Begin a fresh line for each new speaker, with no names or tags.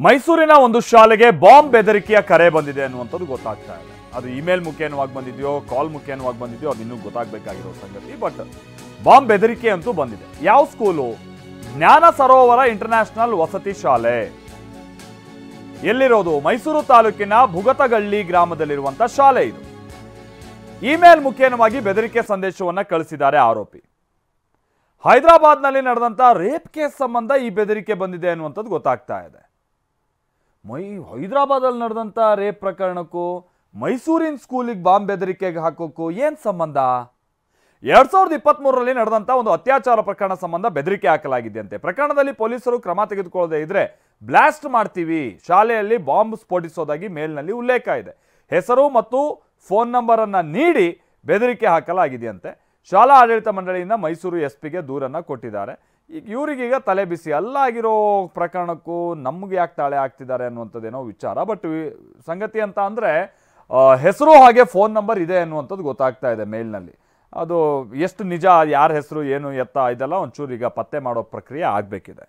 ಮೈಸೂರಿನ ಒಂದು ಶಾಲೆಗೆ ಬಾಂಬ್ ಬೆದರಿಕೆಯ ಕರೆ ಬಂದಿದೆ ಅನ್ನುವಂಥದ್ದು ಗೊತ್ತಾಗ್ತಾ ಇದೆ. ಅದು ಇಮೇಲ್ ಮುಖೇನವಾಗಿ ಬಂದಿದೆಯೋ ಕಾಲ್ ಮುಖೇನವಾಗಿ ಬಂದಿದೆಯೋ ಅದು ಇನ್ನೂ ಗೊತ್ತಾಗಬೇಕಾಗಿರೋ ಸಂಗತಿ. ಬಟ್ ಬಾಂಬ್ ಬೆದರಿಕೆ ಅಂತೂ ಬಂದಿದೆ. ಯಾವ ಸ್ಕೂಲು? ಜ್ಞಾನ ಸರೋವರ ಇಂಟರ್ನ್ಯಾಷನಲ್ ವಸತಿ ಶಾಲೆ. ಎಲ್ಲಿರೋದು? ಮೈಸೂರು ತಾಲೂಕಿನ ಭುಗತಗಳ್ಳಿ ಗ್ರಾಮದಲ್ಲಿರುವಂತ ಶಾಲೆ ಇದು. ಇಮೇಲ್ ಮುಖೇನವಾಗಿ ಬೆದರಿಕೆ ಸಂದೇಶವನ್ನ ಕಳಿಸಿದ್ದಾರೆ ಆರೋಪಿ. ಹೈದರಾಬಾದ್ನಲ್ಲಿ ನಡೆದಂತ ರೇಪ್ ಕೇಸ್ ಸಂಬಂಧ ಈ ಬೆದರಿಕೆ ಬಂದಿದೆ ಅನ್ನುವಂಥದ್ದು ಗೊತ್ತಾಗ್ತಾ ಇದೆ. ಹೈದರಾಬಾದಲ್ಲಿ ನಡೆದಂತ ರೇಪ್ ಪ್ರಕರಣಕ್ಕೂ ಮೈಸೂರಿನ ಸ್ಕೂಲಿಗೆ ಬಾಂಬ್ ಬೆದರಿಕೆಗೆ ಹಾಕೋಕ್ಕೂ ಏನ್ ಸಂಬಂಧ? 2023ರಲ್ಲಿ ನಡೆದಂತ ಒಂದು ಅತ್ಯಾಚಾರ ಪ್ರಕರಣ ಸಂಬಂಧ ಬೆದರಿಕೆ ಹಾಕಲಾಗಿದೆಯಂತೆ. ಪ್ರಕರಣದಲ್ಲಿ ಪೊಲೀಸರು ಕ್ರಮ ತೆಗೆದುಕೊಳ್ಳದೆ ಇದ್ರೆ ಬ್ಲಾಸ್ಟ್ ಮಾಡ್ತೀವಿ, ಶಾಲೆಯಲ್ಲಿ ಬಾಂಬ್ ಸ್ಫೋಟಿಸೋದಾಗಿ ಮೇಲ್ನಲ್ಲಿ ಉಲ್ಲೇಖ ಇದೆ. ಹೆಸರು ಮತ್ತು ಫೋನ್ ನಂಬರ್ ಅನ್ನ ನೀಡಿ ಬೆದರಿಕೆ ಹಾಕಲಾಗಿದೆಯಂತೆ. ಶಾಲಾ ಆಡಳಿತ ಮಂಡಳಿಯಿಂದ ಮೈಸೂರು ಎಸ್ಪಿಗೆ ದೂರನ್ನ ಕೊಟ್ಟಿದ್ದಾರೆ. ಈಗ ಇವರಿಗೀಗ ತಲೆ ಬಿಸಿ. ಅಲ್ಲಾಗಿರೋ ಪ್ರಕರಣಕ್ಕೂ ನಮ್ಗೆ ಯಾಕೆ ತಾಳೆ ಆಗ್ತಿದ್ದಾರೆ ಅನ್ನುವಂಥದ್ದೇನೋ ವಿಚಾರ. ಬಟ್ ಸಂಗತಿ ಅಂತ ಅಂದರೆ ಹೆಸರು ಹಾಗೆ ಫೋನ್ ನಂಬರ್ ಇದೆ ಅನ್ನುವಂಥದ್ದು ಗೊತ್ತಾಗ್ತಾ ಇದೆ ಮೇಲ್ನಲ್ಲಿ. ಅದು ಎಷ್ಟು ನಿಜ, ಯಾರ ಹೆಸರು ಏನು ಎತ್ತ ಇದೆಲ್ಲ ಒಂಚೂರು ಈಗ ಪತ್ತೆ ಮಾಡೋ ಪ್ರಕ್ರಿಯೆ ಆಗಬೇಕಿದೆ.